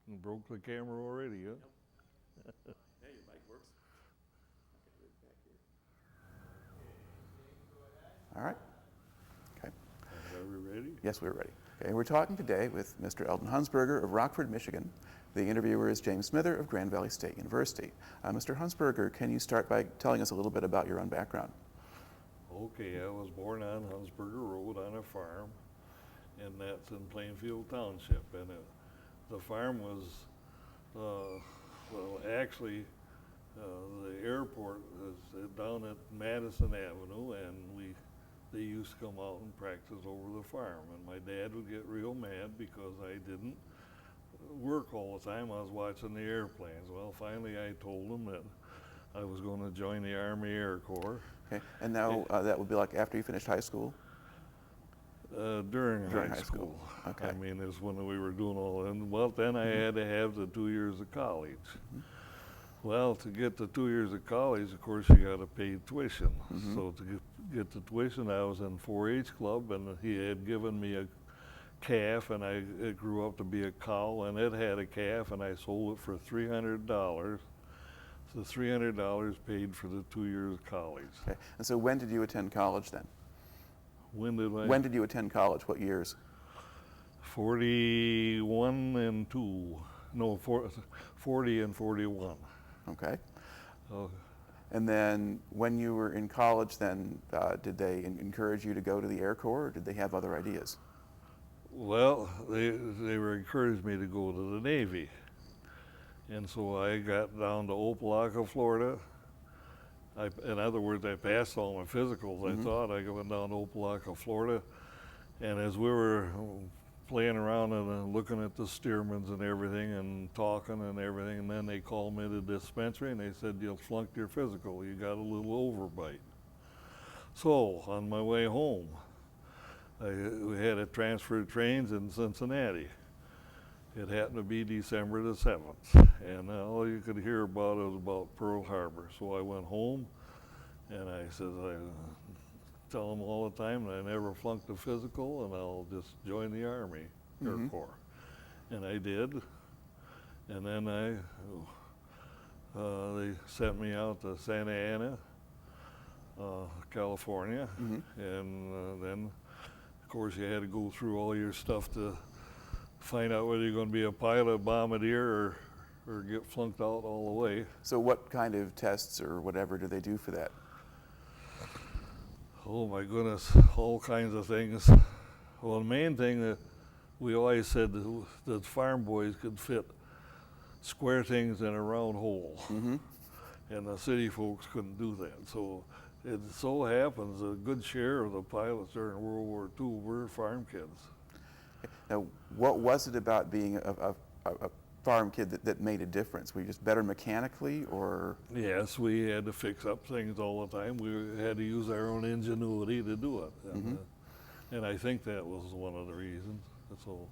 Broke the camera already, huh? Hey, your mic works. Okay, right back here. All right. Okay. Are we ready? Yes, we're ready. Okay, we're talking today with Mr. Eldon Hunsberger of Rockford, Michigan. The interviewer is James Smither of Grand Valley State University. Mr. Hunsberger, can you start by telling us a little bit about your own background? Okay, I was born on Hunsberger Road on a farm, and that's in Plainfield Township. And the farm was, well, actually, the airport is down at Madison Avenue, and they used to come out and practice over the farm. And my dad would get real mad because I didn't work all the time. I was watching the airplanes. Well, finally I told him that I was going to join the Army Air Corps. Okay, and now that would be like after you finished high school? During high school. Okay. I mean, it's when we were doing all that. And, well, then I had to have the 2 years of college. Well, to get the 2 years of college, of course, you got to pay tuition. So to get the tuition, I was in 4-H club, and he had given me a calf, and it grew up to be a cow, and it had a calf, and I sold it for $300. So $300 paid for the 2 years of college. Okay, and so when did you attend college then? When did I? When did you attend college? What years? 41 and 2. No, 40 and 41. Okay. Oh, And then when you were in college then, did they encourage you to go to the Air Corps, or did they have other ideas? well, they were encouraged me to go to the Navy. And so I got down to Opelika, Florida. In other words, I passed all my physicals. I thought I went down to Opelika, Florida. And as we were playing around and looking at the steermans and everything and talking and everything, and then they called me to the dispensary and they said, "You flunked your physical. You got a little overbite." So on my way home, we had a transfer trains in Cincinnati. It happened to be December the 7th, and all you could hear about it was about Pearl Harbor. So I went home, and I said, I tell them all the time that I never flunked a physical, and I'll just join the Army Air Corps. And I did, and then they sent me out to Santa Ana, California, and then, of course, you had to go through all your stuff to find out whether you're going to be a pilot, bombardier, or get flunked out all the way. So what kind of tests or whatever do they do for that? Oh my goodness, all kinds of things. Well, the main thing that we always said that farm boys could fit square things in a round hole, and the city folks couldn't do that. So it so happens a good share of the pilots during World War II were farm kids. Now, what was it about being a farm kid that made a difference? Were you just better mechanically, or? Yes, we had to fix up things all the time. We had to use our own ingenuity to do it. And I think that was one of the reasons. So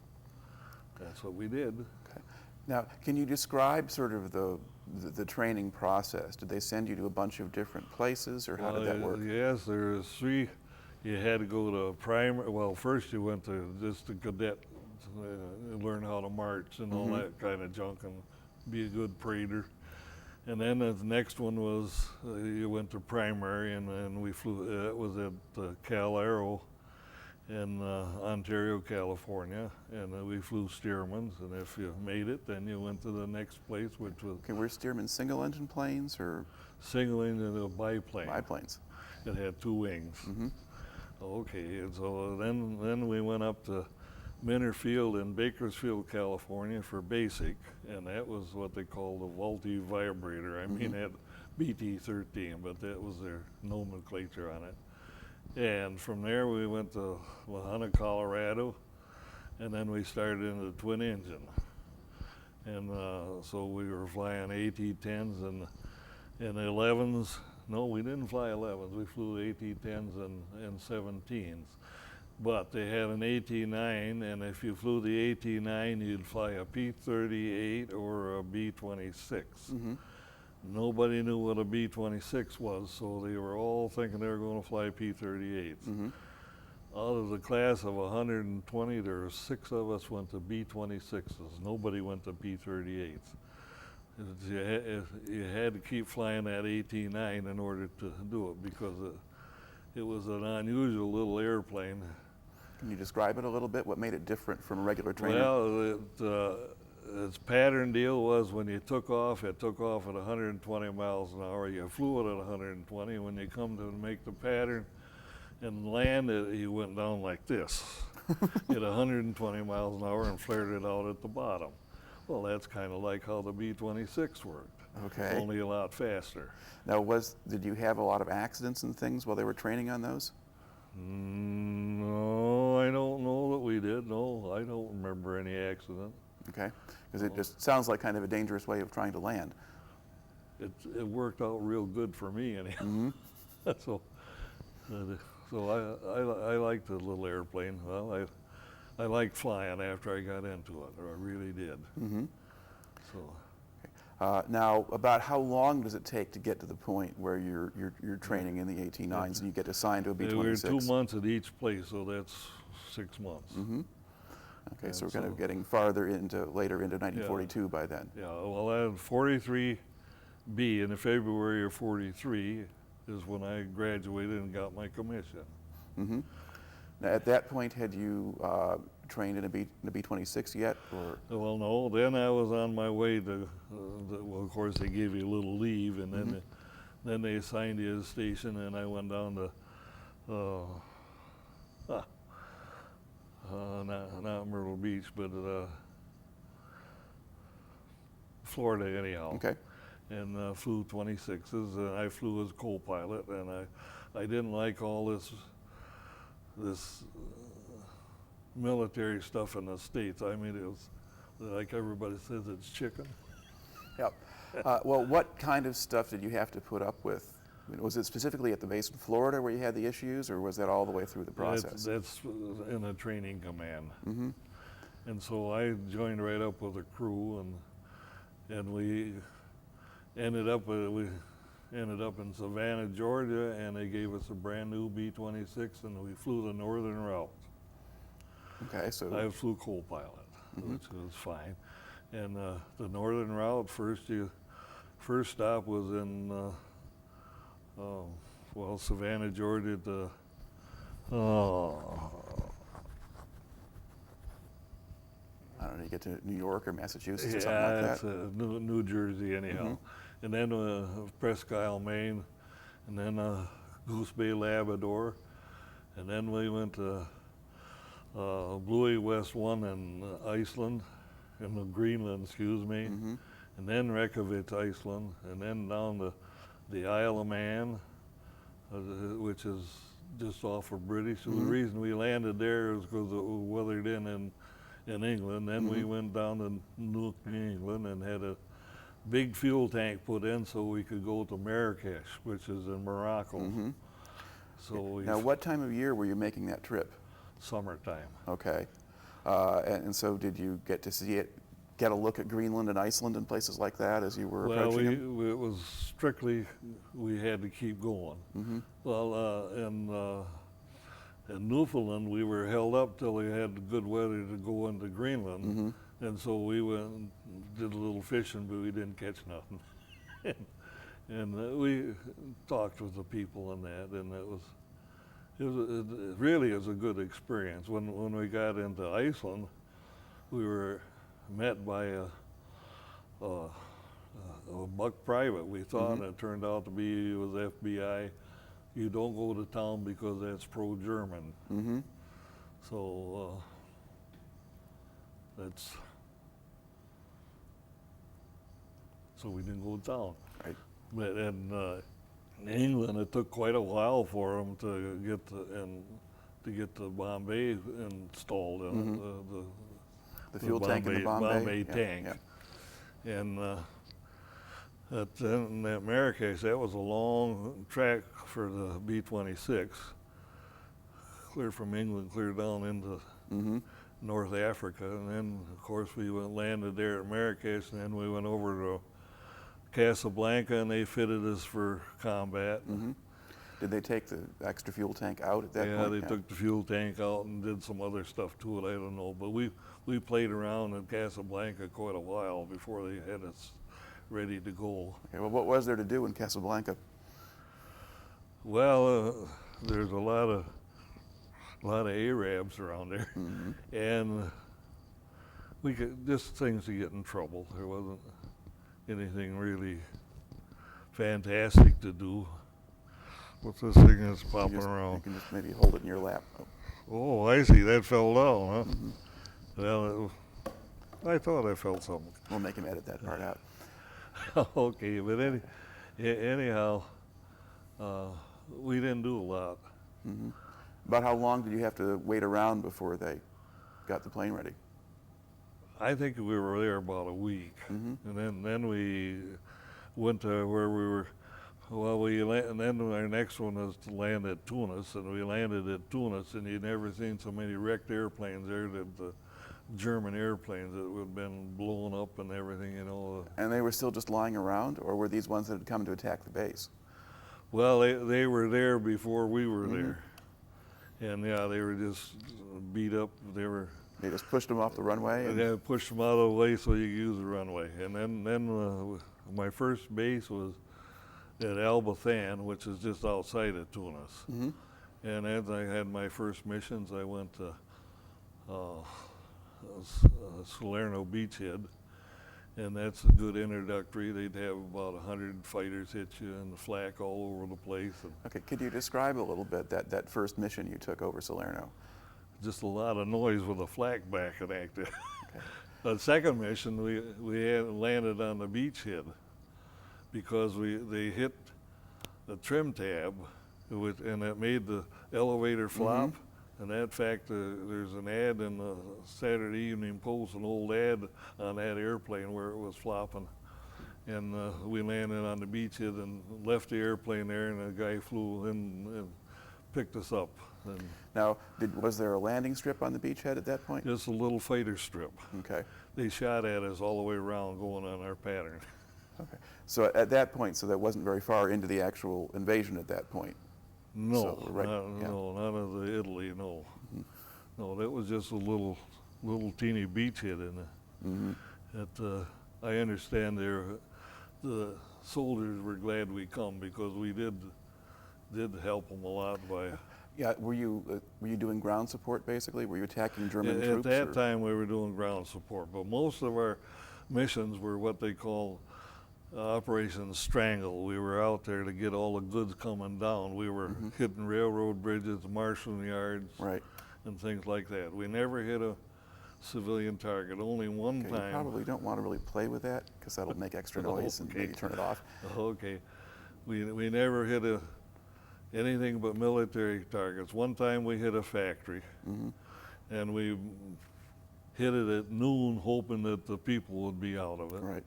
that's what we did. Okay. Now, can you describe sort of the training process? Did they send you to a bunch of different places, or how did that work? Yes, there's 3. You had to go to primary. Well, first you went to just a cadet, learn how to march and all that kind of junk, and be a good prater. And then the next one was you went to primary, and then we flew. That was at Cal Aero in Ontario, California, and we flew Stearmans. And if you made it, then you went to the next place, which was Okay, were Stearman single-engine planes or single engine a biplane. biplanes? It had 2 wings. Okay, and so then we went up to Minter Field in Bakersfield, California for basic, and that was what they called a multi-vibrator. I mean, that BT-13, but that was their nomenclature on it. And from there we went to La Junta, Colorado, and then we started in the twin engine. And so we were flying AT-10s and 11s. No, we didn't fly 11s. We flew AT-10s and 17s. But they had an AT-9, and if you flew the AT-9, you'd fly a P-38 or a B-26. Nobody knew what a B-26 was, so they were all thinking they were going to fly P-38s. out of the class of 120, there were 6 of us went to B-26s. Nobody went to P-38s. You had to keep flying that AT-9 in order to do it because it was an unusual little airplane. Can you describe it a little bit? What made it different from a regular trainer? Well, its pattern deal was when you took off, it took off at 120 miles an hour. You flew it at 120. When you come to make the pattern and land it, you went down like this at 120 miles an hour and flared it out at the bottom. Well, that's kind of like how the B-26 worked, Okay. only a lot faster. Now, did you have a lot of accidents and things while they were training on those? No, I don't know that we did. No, I don't remember any accident. Okay, because it just sounds like kind of a dangerous way of trying to land. It worked out real good for me anyhow. Mm-hmm. so I liked the little airplane. Well, I liked flying after I got into it, or I really did. Mm-hmm. So Now, about how long does it take to get to the point where you're training in the AT-9s and you get assigned to a we B-26? were 2 months at each place, so that's 6 months. Mm-hmm. Okay, so we're kind of so- getting farther later into 1942 by then. Yeah, well, I had 43B in the February of 43 is when I graduated and got my commission. Mm-hmm. Now, at that point, had you trained in a B-26 yet, or? Well, no, then I was on my way to, well, of course, they gave you a little leave, and then, then they assigned you to a station, and I went down to, not Myrtle Beach, but Florida anyhow. Okay. And flew 26s, and I flew as co-pilot, and I didn't like all this military stuff in the States. I mean, it was like everybody says, it's chicken. Yep. Well, what kind of stuff did you have to put up with? I mean, was it specifically at the base in Florida where you had the issues, or was that all the way through the process? That's in a training command. Mm-hmm. And so I joined right up with the crew, and we ended up in Savannah, Georgia, and they gave us a brand new B-26, and we flew the northern route. Okay, so I flew co-pilot, which was fine. And the northern route, first stop was in Savannah, Georgia. I don't know, you get to New York or Massachusetts or something like it's that? New Jersey anyhow. And then Presque Isle, Maine, and then Goose Bay, Labrador, and then we went to Bluey West 1 in Iceland, in Greenland, excuse me, and then Reykjavik, Iceland, and then down to the Isle of Man, which is just off of British. So the reason we landed there is because we weathered in England. Then we went down to New England and had a big fuel tank put in so we could go to Marrakesh, which is in Morocco. So we Now, what time of year were you making that trip? summertime. Okay. And so did you get to get a look at Greenland and Iceland and places like that as you were Well, approaching them? it was strictly, we had to keep going. Well, in Newfoundland, we were held up till we had good weather to go into Greenland. And so we went and did a little fishing, but we didn't catch nothing. and we talked with the people and that, and it really was a good experience. When we got into Iceland, we were met by a buck private. We thought it turned out to be it was FBI. You don't go to town because that's pro-German. So so we didn't go to town. Right. But in England, it took quite a while for them to get the Bombay installed in The fuel tank in the Bombay? Yeah, tank. yeah. And in that Marrakesh, that was a long track for the B-26, clear from England, clear down into North Africa. And then, of course, we landed there at Marrakesh, and then we went over to Casablanca, and they fitted us for combat. Did they take the extra fuel tank out at that Yeah, point? they took the fuel tank out and did some other stuff to it, I don't know. But we played around in Casablanca quite a while before they had us ready to go. Okay, well, what was there to do in Casablanca? Well, there's a lot of Arabs around there, Mm-hmm. and we could just things to get in trouble. There wasn't anything really fantastic to do. What's this thing that's popping You around? can just maybe hold it in your lap. Oh. Oh, I see. That fell down, huh? Mhm. Well, I thought I felt something. We'll make him edit that part out. Okay, but anyhow, we didn't do a lot. Hmm. About how long did you have to wait around before they got the plane ready? I think we were there about a week, Mhm. and then we went to where we were. Well, and then our next one was to land at Tunis, and we landed at Tunis, and you'd never seen so many wrecked airplanes there. That the German airplanes that had been blown up and everything, you know. And they were still just lying around, or were these ones that had come to attack the base? Well, they were there before we were Mhm. there, and yeah, they were just beat up. They just pushed them off the runway? And They pushed them out of the way so you could use the runway. And then my first base was at Al Bathan, which is just outside of Tunis. Mhm. And as I had my first missions, I went to Salerno Beachhead, and that's a good introductory. They'd have about 100 fighters hit you and the flak all over the place, and Okay, could you describe a little bit that first mission you took over Salerno? just a lot of noise with the flak back and active. Okay. The second mission, we had landed on the beachhead because they hit the trim tab, and it made the elevator flop. And that fact, there's an ad in the Saturday Evening Post, an old ad on that airplane where it was flopping. And we landed on the beachhead and left the airplane there, and a guy flew in and picked us up. And Now, was there a landing strip on the beachhead at that point? just a little fighter strip. Okay. They shot at us all the way around going on our pattern. Okay. So at that point, so that wasn't very far into the actual invasion at that point? No, So, right, yeah. no, none of the Italy, no. Mhm. No, that was just a little teeny beachhead in it. Mhm. I understand the soldiers were glad we come because we did help them a lot by. Yeah, were you doing ground support basically? Were you attacking German At troops? that or- time, we were doing ground support, but most of our missions were what they call Operation Strangle. We were out there to get all the goods coming down. We were hitting railroad bridges, marshalling yards, Right. and things like that. We never hit a civilian target. Only one Okay, you time. probably don't want to really play with that because that'll make extra noise and Okay. maybe turn it off. Okay, we never hit anything but military targets. One time we hit a factory, Mhm. and we hit it at noon, hoping that the people would be out of it. Right.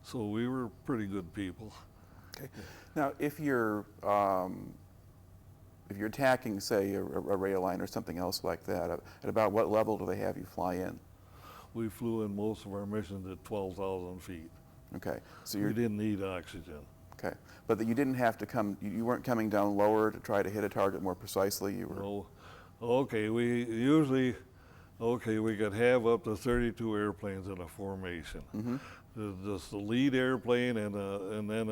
So we were pretty good people. Okay. Now, if you're attacking, say, a rail line or something else like that, at about what level do they have you fly in? We flew in most of our missions at 12,000 feet. Okay. So We you're didn't need oxygen. okay, but that you didn't have to come. You weren't coming down lower to try to hit a target more precisely. You were. No. Okay, we usually, we could have up to 32 airplanes in a formation. Mhm. Just the lead airplane and then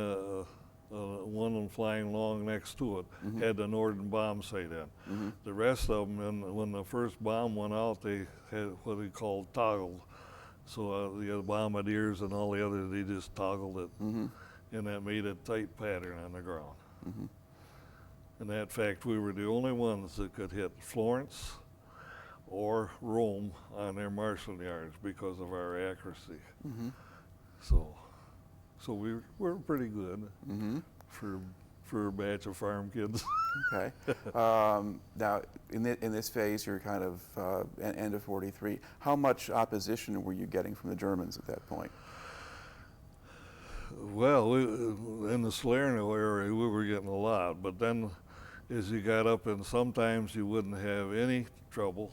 one flying along next to it had the northern bomb sight in. The rest of them, when the first bomb went out, they had what they called toggled. So the bombardiers and all the others, they just toggled it, and that made a tight pattern on the ground. In that fact, we were the only ones that could hit Florence or Rome on their marshalling yards because of our accuracy. So we were pretty good for a batch of farm kids. Okay. Now, in this phase, you're kind of end of 43. How much opposition were you getting from the Germans at that point? Well, in the Salerno area, we were getting a lot, but then as you got up, and sometimes you wouldn't have any trouble,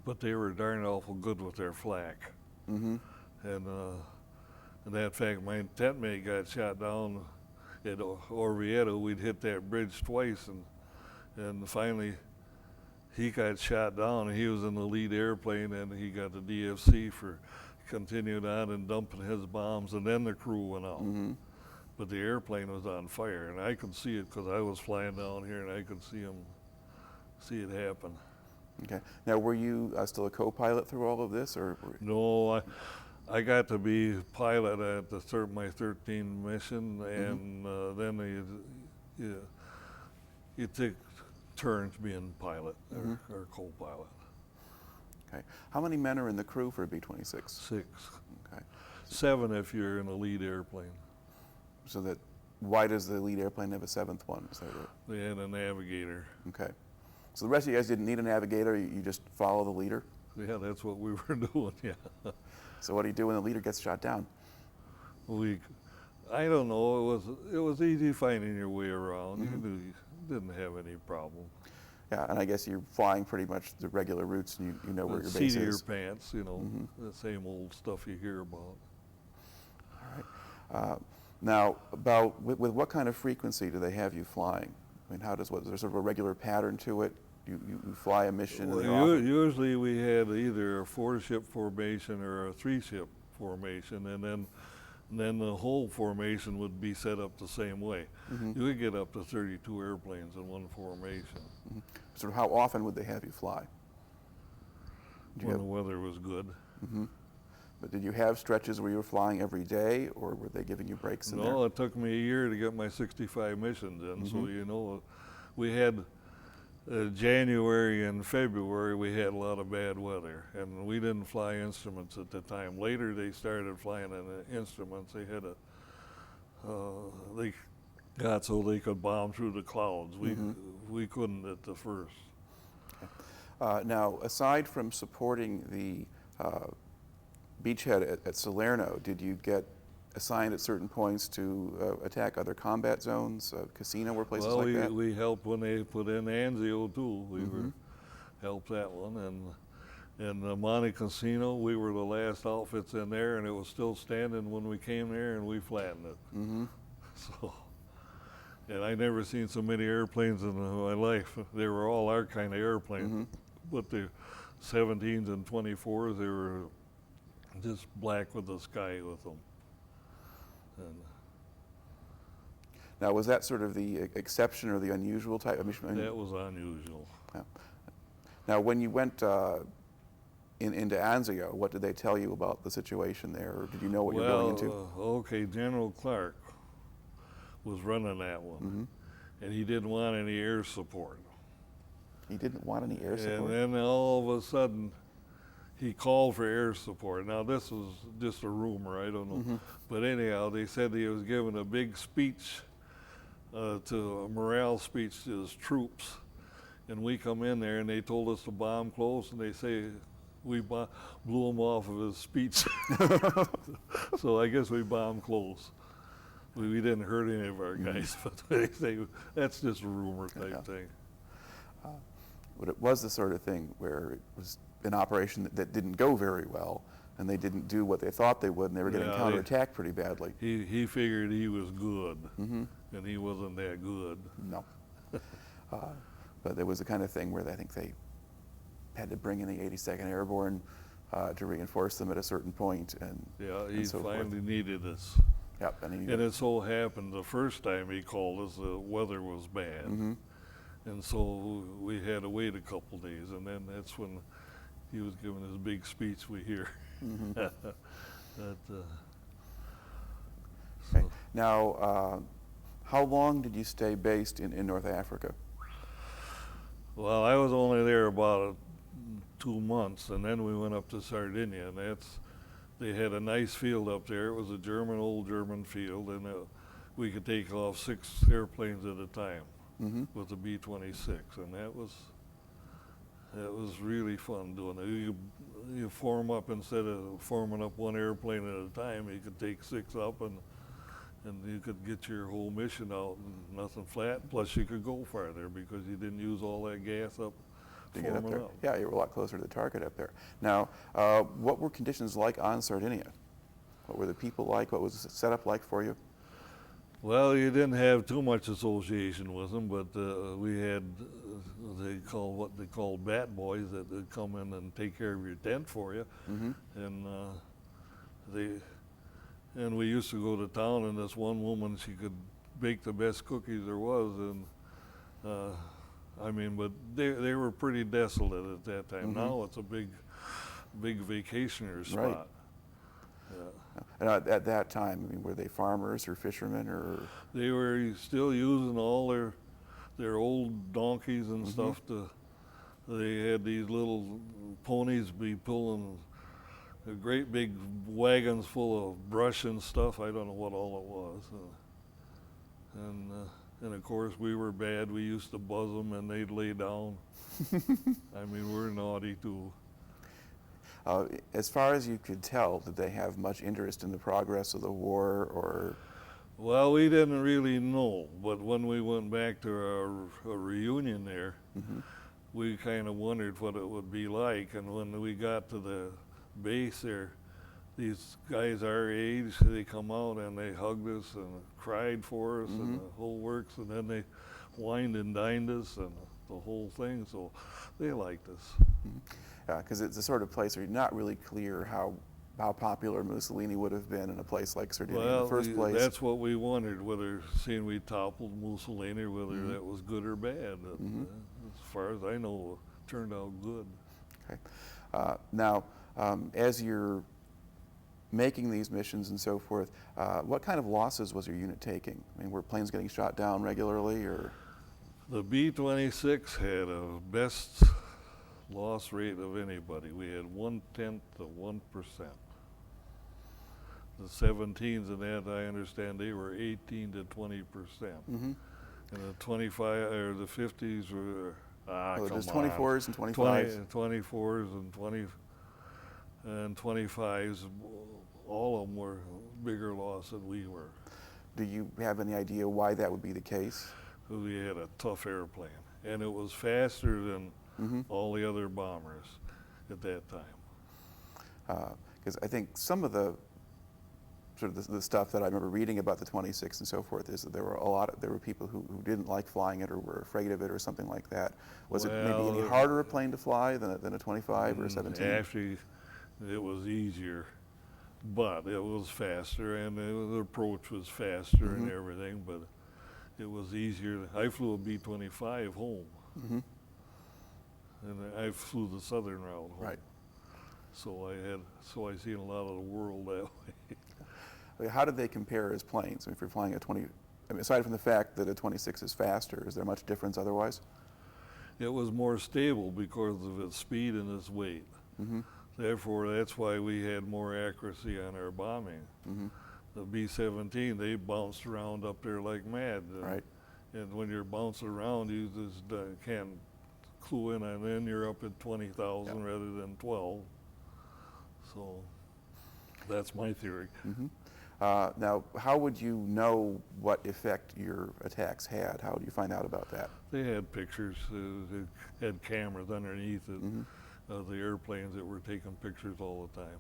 but they were darn awful good with their flak. Mm-hmm. And in that fact, my tent mate got shot down at Orvieto, we'd hit that bridge twice, and finally he got shot down. He was in the lead airplane, and he got the DFC for continuing on and dumping his bombs, and then the crew went out. Mm-hmm. But the airplane was on fire, and I could see it because I was flying down here, and I could see it happen. Okay. Now, were you still a co-pilot through all of this, or? No, I got to be pilot at my 13th mission, and then you take turns being pilot or co-pilot. Okay. How many men are in the crew for a B-26? 6. Okay. 7 if you're in a lead airplane. So that, why does the lead airplane have a 7th one? Is that right? They had a navigator. Okay. So the rest of you guys didn't need a navigator, you just follow the leader? Yeah, that's what we were doing, yeah. So what do you do when the leader gets shot down? I don't know, it was easy finding your way around. You didn't have any problem. Yeah, and I guess you're flying pretty much the regular routes and you know where your Seat base of your is. pants, the same old stuff you hear about. All right. Now, with what kind of frequency do they have you flying? I mean, is there sort of a regular pattern to it? You fly a mission and Well, usually we had either a 4-ship formation or a 3-ship formation, and then the whole formation would be set up the same way. You would get up to 32 airplanes in one formation. Sort of how often would they have you fly? When the weather was good. But did you have stretches where you were flying every day, or were they giving you breaks in there? No, it took me a year to get my 65 missions in, so we had January and February we had a lot of bad weather, and we didn't fly instruments at the time. Later they started flying instruments. They had they got so they could bomb through the clouds. We couldn't at the first. Now, aside from supporting the beachhead at Salerno, did you get assigned at certain points to attack other combat zones, casino or places like that? Well, we helped when they put in Anzio too. We helped that one, and Monte Cassino, we were the last outfits in there, and it was still standing when we came there, and we flattened it. So, and I never seen so many airplanes in my life. They were all our kind of airplanes, but the 17s and 24s, they were just black with the sky with them. And now, was that sort of the exception or the unusual type? that was unusual. Yeah. Now, when you went into Anzio, what did they tell you about the situation there, or did you know what you were going into? Okay, General Clark was running that one, and he didn't want any air support. He didn't want any air support? And then all of a sudden, he called for air support. Now, this was just a rumor, I don't know. But anyhow, they said he was giving a big speech, a morale speech to his troops. And we come in there, and they told us to bomb close, and they say we blew him off of his speech. So I guess we bombed close. We didn't hurt any of our guys, but they say that's just a rumor type thing. But it was the sort of thing where it was an operation that didn't go very well, and they didn't do what they thought they would, and they were getting counterattacked pretty badly. He figured he was good, and he wasn't that good. No. But there was the kind of thing where I think they had to bring in the 82nd Airborne to reinforce them at a certain point, and he so finally needed us. Yep, and it so happened the first time he called us, the weather was bad, and so we had to wait a couple days, and then that's when he was giving his big speech we hear. Okay. Now, how long did you stay based in North Africa? Well, I was only there about 2 months, and then we went up to Sardinia, and they had a nice field up there. It was a old German field, and we could take off 6 airplanes at a time with the B-26, and that was really fun doing it. You form up, instead of forming up 1 airplane at a time, you could take 6 up, and you could get your whole mission out and nothing flat. Plus, you could go farther because you didn't use all that gas up to get up forming there. up. Yeah, you were a lot closer to the target up there. Now, what were conditions like on Sardinia? What were the people like? What was the setup like for you? Well, you didn't have too much association with them, but we had what they called bat boys that would come in and take care of your tent for you, Mm-hmm. and they and we used to go to town, and this one woman, she could bake the best cookies there was, and I mean, but they were pretty desolate at that time. Mm-hmm. Now it's a big vacationer spot. Right. Yeah. And at that time, I mean, were they farmers or fishermen or? They were still using all their old donkeys and Mm-hmm. stuff to. They had these little ponies be pulling great big wagons full of brush and stuff. I don't know what all it was. And of course we were bad. We used to buzz them and they'd lay down. I mean, we're naughty too. As far as you could tell, did they have much interest in the progress of the war, or? Well, we didn't really know, but when we went back to our reunion there, Mm-hmm. we kind of wondered what it would be like. And when we got to the base there, these guys our age, they come out and they hugged us and cried for us and the whole works, and then they wined and dined us and the whole thing. So they liked us. Because it's the sort of place where you're not really clear how popular Mussolini would have been in a place like Sardinia in Well, the first place. that's what we wondered, whether seeing we toppled Mussolini, whether that was good or bad. As far as I know, it turned out good. Okay. Now, as you're making these missions and so forth, what kind of losses was your unit taking? I mean, were planes getting shot down regularly, or? The B-26 had a best loss rate of anybody. We had 1/10 of 1%. The 17s and that, I understand, they were 18 to 20%. Mm-hmm. And the 25 or the 50s were Just come on. 24s and 25s. 24s and 25s. All of them were bigger loss than we were. Do you have any idea why that would be the case? We had a tough airplane, and it was faster than all the other bombers at that time. Because I think some of the sort of the stuff that I remember reading about the 26 and so forth is that there were people who didn't like flying it or were afraid of it or something like that. Was it maybe any harder a plane to fly than a 25 or a 17? Actually, it was easier, but it was faster, and the approach was faster and everything, but it was easier. I flew a B-25 home, and I flew the southern route home. Right. So I seen a lot of the world that way. I mean, how did they compare as planes? I mean, if you're flying a 20, I mean, aside from the fact that a 26 is faster, is there much difference otherwise? It was more stable because of its speed and its weight. Therefore, that's why we had more accuracy on our bombing. The B-17, they bounced around up there like mad. Right. And when you're bouncing around, you just can't clue in, and then you're up at 20,000 rather than 12. So that's my theory. Now, how would you know what effect your attacks had? How would you find out about that? They had pictures, they had cameras underneath it, of the airplanes that were taking pictures all the time.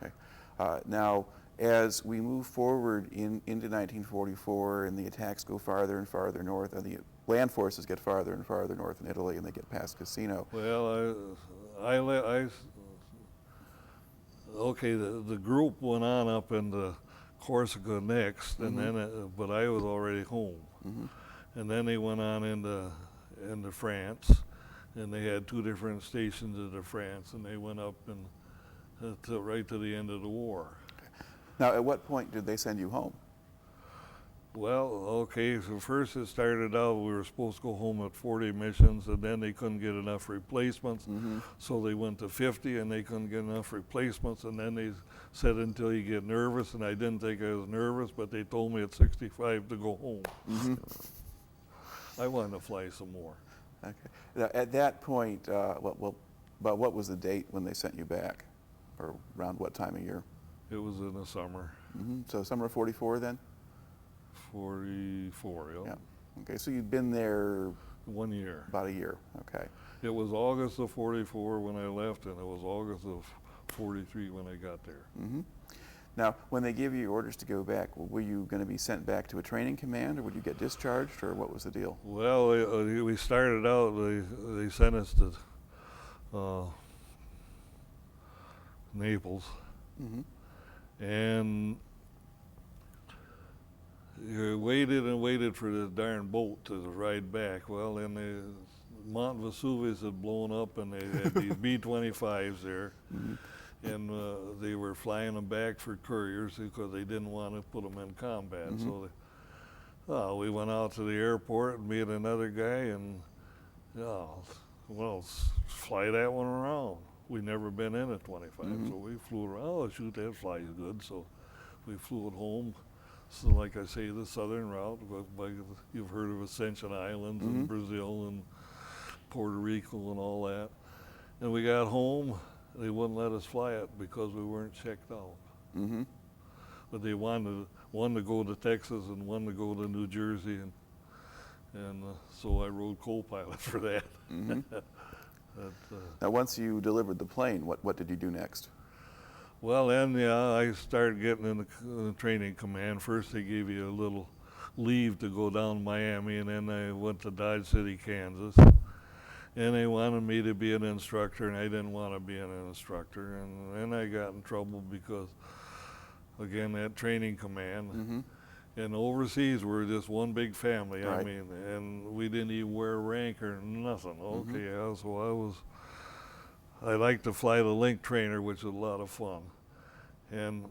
Okay. Now, as we move forward into 1944 and the attacks go farther and farther north, and the land forces get farther and farther north in Italy, and they get past Cassino. Well, okay, the group went on up into Corsica next, and then, but I was already home. And then they went on into France, and they had two different stations into France, and they went up and right to the end of the war. Now, at what point did they send you home? Well, okay, so first it started out, we were supposed to go home at 40 missions, and then they couldn't get enough replacements, so they went to 50, and they couldn't get enough replacements, and then they said until you get nervous, and I didn't think I was nervous, but they told me at 65 to go home. I wanted to fly some more. Okay. Now, at that point, what was the date when they sent you back, or around what time of year? It was in the summer. So summer of 44 then? 44, yeah. Okay, so you'd been there 1 year. about a year. Okay. It was August of 44 when I left, and it was August of 43 when I got there. Now, when they gave you your orders to go back, were you going to be sent back to a training command, or would you get discharged, or what was the deal? Well, we started out, they sent us to Naples, Mm-hmm. and you waited and waited for this darn boat to ride back. Well, then the Mount Vesuvius had blown up, and they had these B-25s there, Mm-hmm. and they were flying them back for couriers because they didn't want to put them in combat. Mm-hmm. So we went out to the airport and me and another guy, and fly that one around. We'd never been in a 25, Mm-hmm. so we flew around. Oh, shoot, that flies good. So we flew it home. So, like I say, the southern route, you've heard of Ascension Islands Mm-hmm. and Brazil and Puerto Rico and all that. And we got home, they wouldn't let us fly it because we weren't checked out. Mm-hmm. But they wanted one to go to Texas and one to go to New Jersey, and so I rode co-pilot for that. Mm-hmm. But, Now, once you delivered the plane, what did you do next? well, then, I started getting in the training command. First, they gave you a little leave to go down to Miami, and then I went to Dodge City, Kansas. And they wanted me to be an instructor, and I didn't want to be an instructor. And then I got in trouble because, again, that training command. Mm-hmm. And overseas, we're just one big family. I Right. mean, and we didn't even wear rank or nothing. Mm-hmm. Okay, so I liked to fly the link trainer, which is a lot of fun. And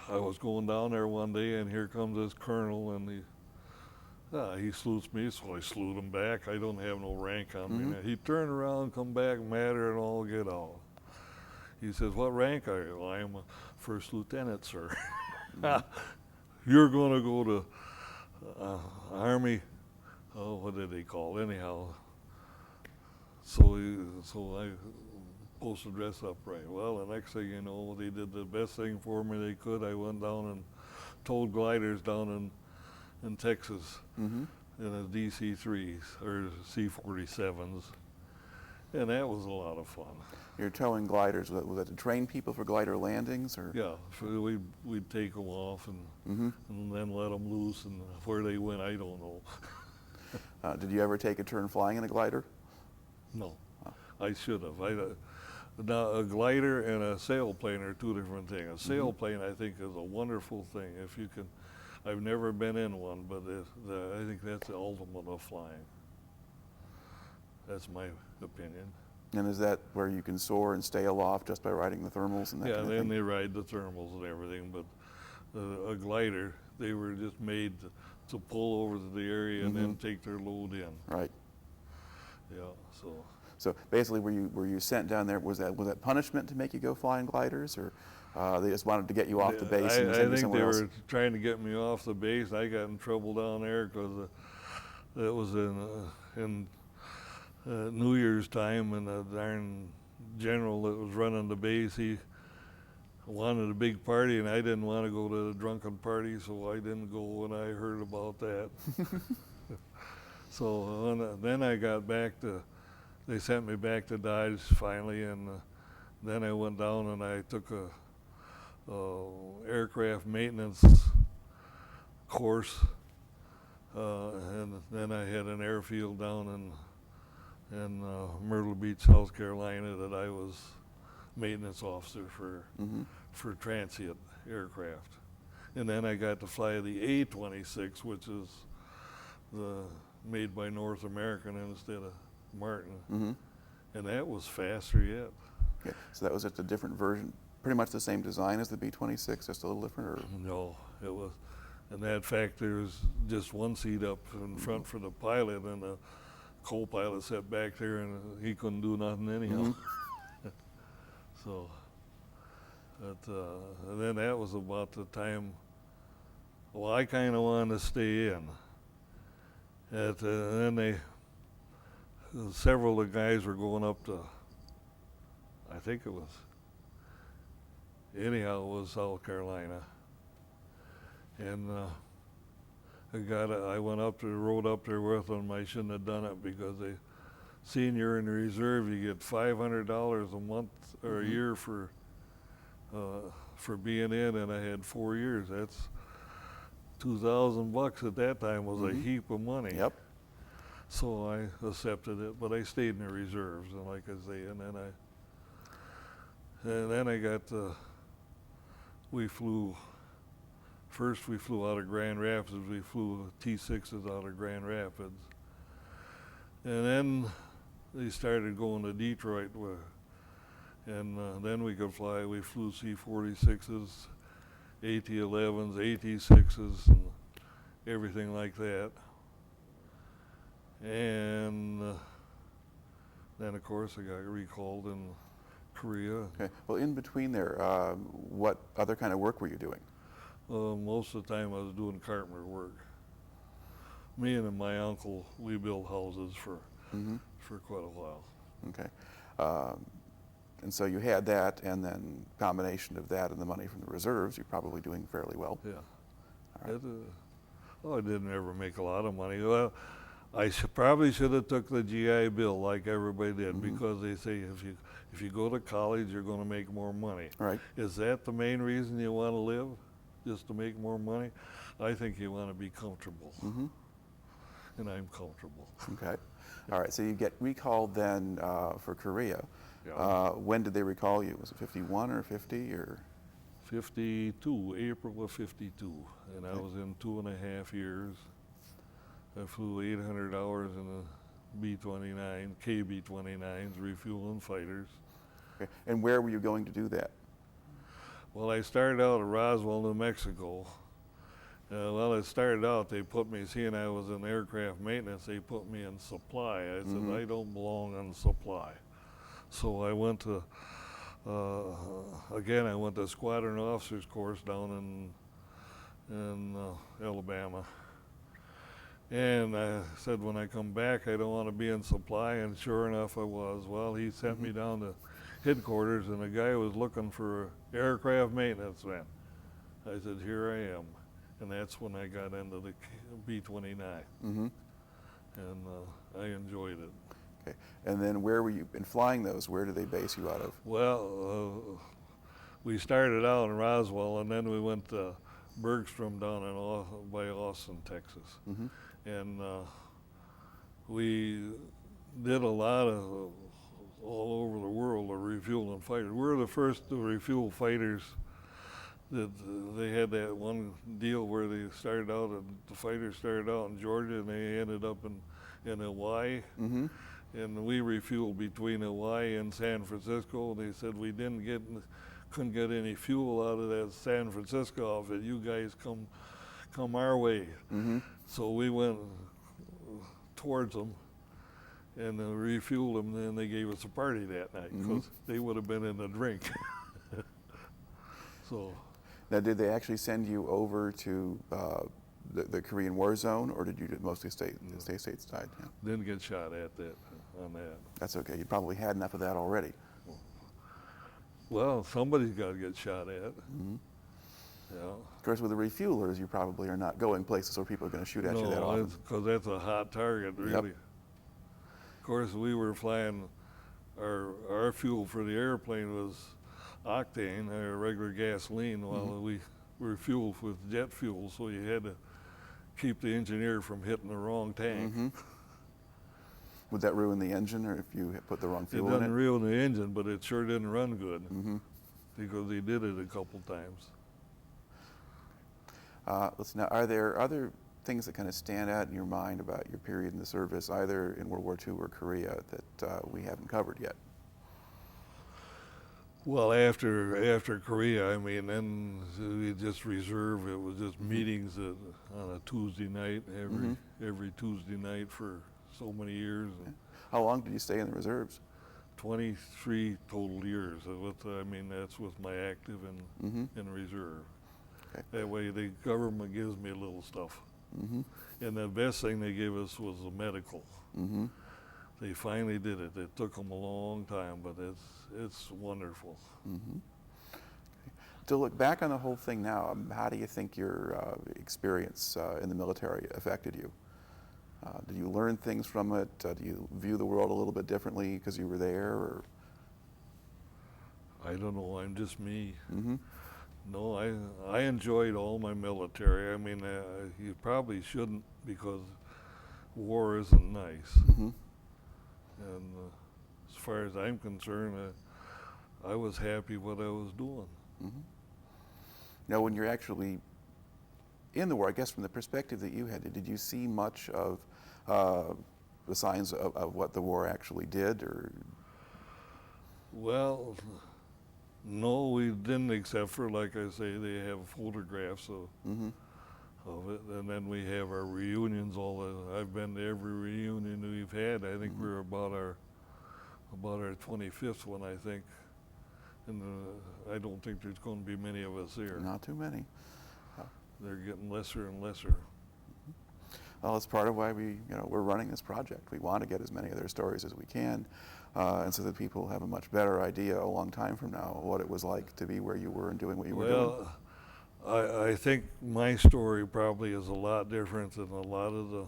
I was going down there one day, and here comes this colonel, and he salutes me, so I salute him back. I don't have no rank on me. Mhm. He turned around, come back, madder and all get out. He says, "What rank are you?" "I am a first lieutenant, sir." "You're going to go to Army," what did they call it? Anyhow. So I supposed to dress up right. Well, the next thing you know, they did the best thing for me they could. I went down and towed gliders down in Texas Mm-hmm. in a DC-3s or C-47s, and that was a lot of fun. You're towing gliders. Was that to train people for glider landings, or? Yeah, we'd take them off Mm-hmm. and then let them loose, and where they went, I don't know. Did you ever take a turn flying in a glider? No, I should have. Now, a glider and a sailplane are two different things. A sailplane, I think, is a wonderful thing. If you can, I've never been in one, but I think that's the ultimate of flying. That's my opinion. And is that where you can soar and stay aloft just by riding the thermals and that Yeah, kind of then thing? they ride the thermals and everything, but a glider, they were just made to pull over to the area and then take their load in. Right. Yeah, so. So basically, were you sent down there? Was that punishment to make you go flying gliders, or they just wanted to get you off the base and I send you think somewhere they else? were trying to get me off the base. I got in trouble down there because it was in New Year's time, and the darn general that was running the base, he wanted a big party, and I didn't want to go to the drunken party, so I didn't go when I heard about that. So then I got back they sent me back to Dodge finally, and then I went down and I took a aircraft maintenance course, and then I had an airfield down in Myrtle Beach, South Carolina, that I was maintenance officer for transient aircraft. And then I got to fly the A-26, which is made by North American instead of Martin. Mm-hmm. And that was faster yet. Okay. So that was just a different version, pretty much the same design as the B-26, just a little different, or? No, it was. In that fact, there was just one seat up in front for the pilot, and the co-pilot sat back there, and he couldn't do nothing anyhow. So, and then that was about the time. Well, I kind of wanted to stay in. And then several of the guys were going up to, I think it was, anyhow, it was South Carolina. And I went up there, rode up there with them. I shouldn't have done it because seeing you're in the reserve, you get $500 a month or a year for for being in, and I had 4 years. That's $2,000 at that time was a heap of money. Yep. So I accepted it, but I stayed in the reserves, and like I say, and then I got we flew. First, we flew out of Grand Rapids. We flew T6s out of Grand Rapids, and then they started going to Detroit, and then we could fly. We flew C-46s, AT-11s, AT-6s, and everything like that. And then, of course, I got recalled in Korea. Okay. Well, in between there, what other kind of work were you doing? Most of the time I was doing carpenter work. Me and my uncle, we built houses for quite a while. Okay. And so you had that, and then combination of that and the money from the reserves, you're probably doing fairly well. Yeah. All right. I didn't ever make a lot of money. Well, I probably should have took the GI Bill like everybody did, because they say if you go to college, you're going to make more money. Right. Is that the main reason you want to live? Just to make more money? I think you want to be comfortable. And I'm comfortable. Okay. All right. So you get recalled then for Korea. Yeah. When did they recall you? Was it 51 or 50 or? 52, April of 52. And I was in 2.5 years. I flew 800 hours in a B-29, KB-29s, refueling fighters. Okay. And where were you going to do that? Well, I started out at Roswell, New Mexico. Well, it started out, they put me, seeing I was in aircraft maintenance, they put me in supply. I said, I don't belong on supply. So I went to, again, I went to Squadron Officers Course down in Alabama. And I said, when I come back, I don't want to be in supply, and sure enough, I was. Well, he sent me down to headquarters, and the guy was looking for an aircraft maintenance man. I said, here I am. And that's when I got into the B-29. And I enjoyed it. Okay. And then where were you, in flying those, where did they base you out of? Well, we started out in Roswell, and then we went to Bergstrom down in by Austin, Texas. And we did a lot of all over the world of refueling fighters. We were the first to refuel fighters. That they had that one deal where they started out, and the fighters started out in Georgia, and they ended up in Hawaii. And we refueled between Hawaii and San Francisco. They said we couldn't get any fuel out of that San Francisco outfit. You guys come our way. So we went towards them and refueled them. And then they gave us a party that night because they would have been in the drink. So. Now, did they actually send you over to the Korean War zone, or did you mostly stay stateside? Yeah. Didn't get shot at that on that. That's okay. You probably had enough of that already. Well, somebody's got to get shot at. Yeah. Of course, with the refuelers, you probably are not going places where people are going to shoot at you that often. Because that's a hot target, really. Of course, we were flying, our fuel for the airplane was octane, or regular gasoline, while we were fueled with jet fuel, so you had to keep the engineer from hitting the wrong tank. Would that ruin the engine, or if you put the wrong fuel in it? It doesn't ruin the engine, but it sure didn't run good because they did it a couple times. Listen, now, are there other things that kind of stand out in your mind about your period in the service, either in World War II or Korea, that we haven't covered yet? Well, after Korea, I mean, then we just reserve. It was just meetings on a Tuesday night, every Tuesday night for so many years. How long did you stay in the reserves? 23 total years. That's with my active and reserve. Okay. That way, the government gives me a little stuff. And the best thing they gave us was the medical. They finally did it. It took them a long time, but it's wonderful. To look back on the whole thing now, how do you think your experience in the military affected you? Did you learn things from it? Do you view the world a little bit differently because you were there? Or? I don't know. I'm just me. No, I enjoyed all my military. I mean, you probably shouldn't because war isn't nice. Mm-hmm. And as far as I'm concerned, I was happy what I was doing. Mm-hmm. Now, when you're actually in the war, I guess from the perspective that you had, did you see much of the signs of what the war actually did, or? Well, no, we didn't, except for, like I say, they have photographs Mm-hmm. of it, and then we have our reunions. I've been to every reunion we've had. I think Mm-hmm. we're about our 25th one, I think, and I don't think there's going to be many of us here. Not too many. They're getting lesser and lesser. Well, it's part of why we're running this project. We want to get as many of their stories as we can, and so that people have a much better idea a long time from now what it was like to be where you were and doing what you were doing. Well, I think my story probably is a lot different than a lot of the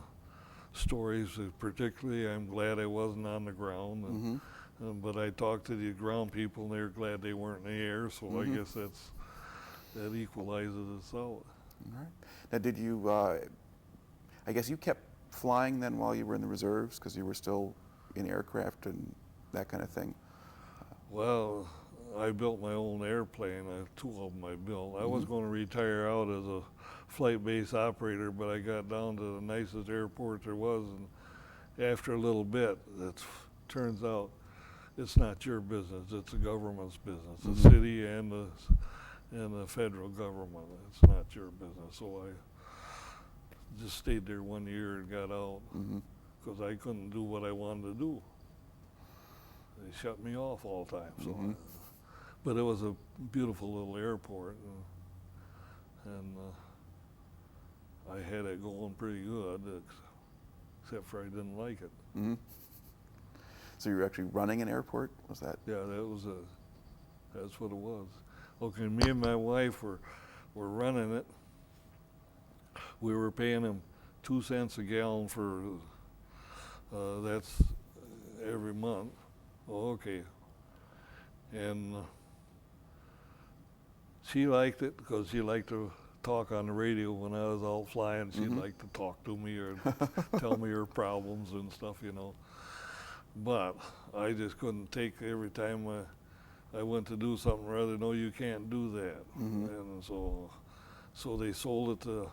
stories. Particularly, I'm glad I wasn't on the ground. And, Mm-hmm. but I talked to the ground people, and they're glad they weren't in the air. So Mm-hmm. I guess that equalizes us out. All right. Now, did you? I guess you kept flying then while you were in the reserves because you were still in aircraft and that kind of thing. Well, I built my own airplane. Two of them I built. I was Mm-hmm. going to retire out as a flight base operator, but I got down to the nicest airport there was, and after a little bit, it turns out it's not your business. It's the government's business, the Mm-hmm. city and the federal government. It's not your business. So I just stayed there 1 year and got out Mm-hmm. because I couldn't do what I wanted to do. They shut me off all the time. So, Mm-hmm. but it was a beautiful little airport, and I had it going pretty good, except for I didn't like it. Mm-hmm. So you were actually running an airport? Was that? Yeah, that's what it was. Okay, me and my wife were running it. We were paying them 2 cents a gallon for that's every month. Oh, okay. And she liked it because she liked to talk on the radio when I was out flying. She'd Mhm. like to talk to me or tell me her problems and stuff, you know. But I just couldn't take every time I went to do something rather, no, you can't do that. Mhm. And so they sold it to,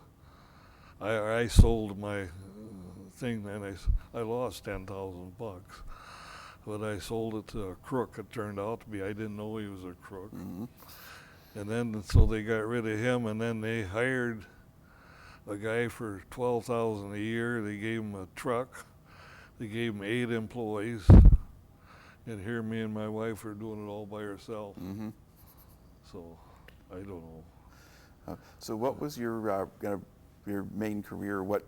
I sold my thing, and I lost $10,000. But I sold it to a crook, it turned out to be. I didn't know he was a crook. Mhm. And then, so they got rid of him, and then they hired a guy for $12,000 a year. They gave him a truck. They gave him 8 employees. And here me and my wife are doing it all by ourselves. Mhm. So, I don't know. So what was your main career? What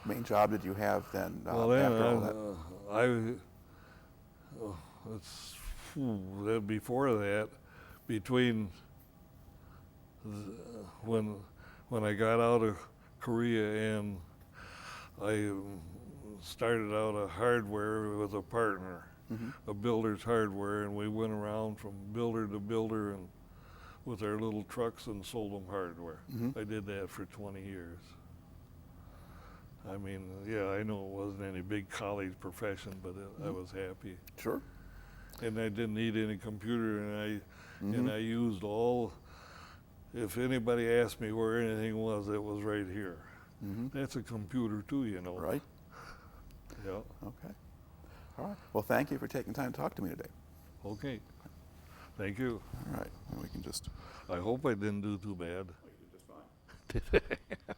main job did you have then Well, then, after all that? before that, between when I got out of Korea and I started out a hardware with a partner, Mhm. a builder's hardware, and we went around from builder to builder and with our little trucks and sold them hardware. Mhm. I did that for 20 years. I mean, yeah, I know it wasn't any big college profession, but I was happy. Sure. And I didn't need any computer, and Mhm. I used all. If anybody asked me where anything was, it was right here. Mhm. That's a computer too, you know. Right. Yeah. Okay. All right. Well, thank you for taking time to talk to me today. Okay. Thank you. All right. And we can just. I hope I didn't do too bad. Well, you did just fine.